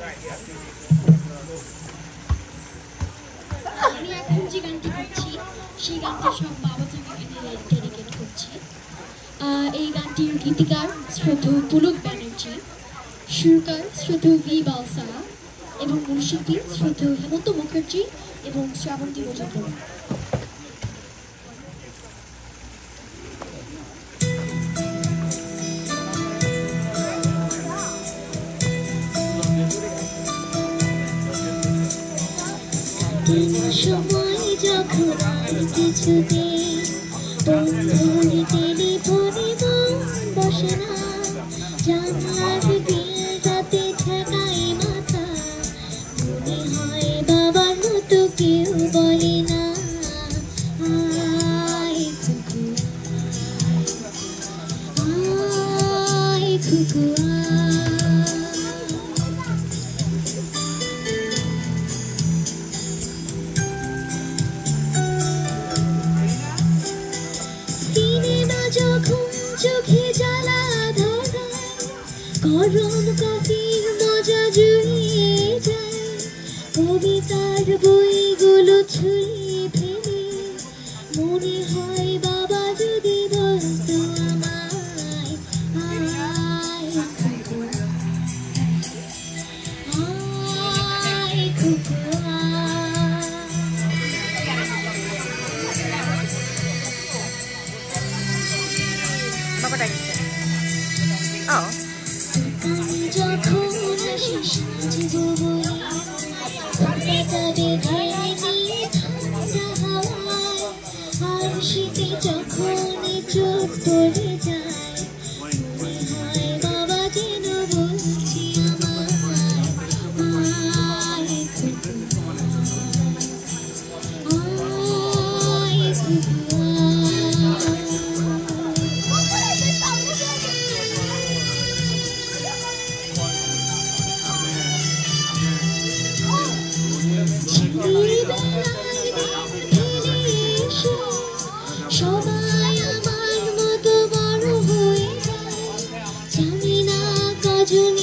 আমি এখন যে গানটি করছি সেই গানটি সব বাবা থেকে ডেডিকেট করছি। এই গানটির গীতিকার শ্রদ্ধেয় পুলক ব্যানার্জি, সুরকার শ্রদ্ধেয় ভি বালসা এবং মূলশিল্পী শ্রদ্ধেয় হেমন্ত মুখার্জি এবং শ্রাবন্তী মজুমদার। সময় যখন কিছুতে বন্ধুর টেলিফোনে বসে না, জানলার বিলটাতে ঠেকায় মাথা, মনে হয় বাবার মতো কেউ বলে না আয় খুকু আয় খুকু যখন চোখে জ্বালা ধরায়, গরম কফির মজা জুড়িয়ে যায়, কবিতার বইগুলো ছুঁয়ে ফেলে মনে হয় বাবা যদি বলতো আমায় আয় খুকু আয় খুকু যখন সাজিব বলে পাতা বেঁধে নিয়ে ঠান্ডা হাওয়ায়, আর শীতে যখন চোখ পড়ে যায়, মনে হয় বাবা যেন বলছি আমায় আয় খুকু আয় খুকু সবাই আমার মতো বড় হয়ে যায়, জানি না কজন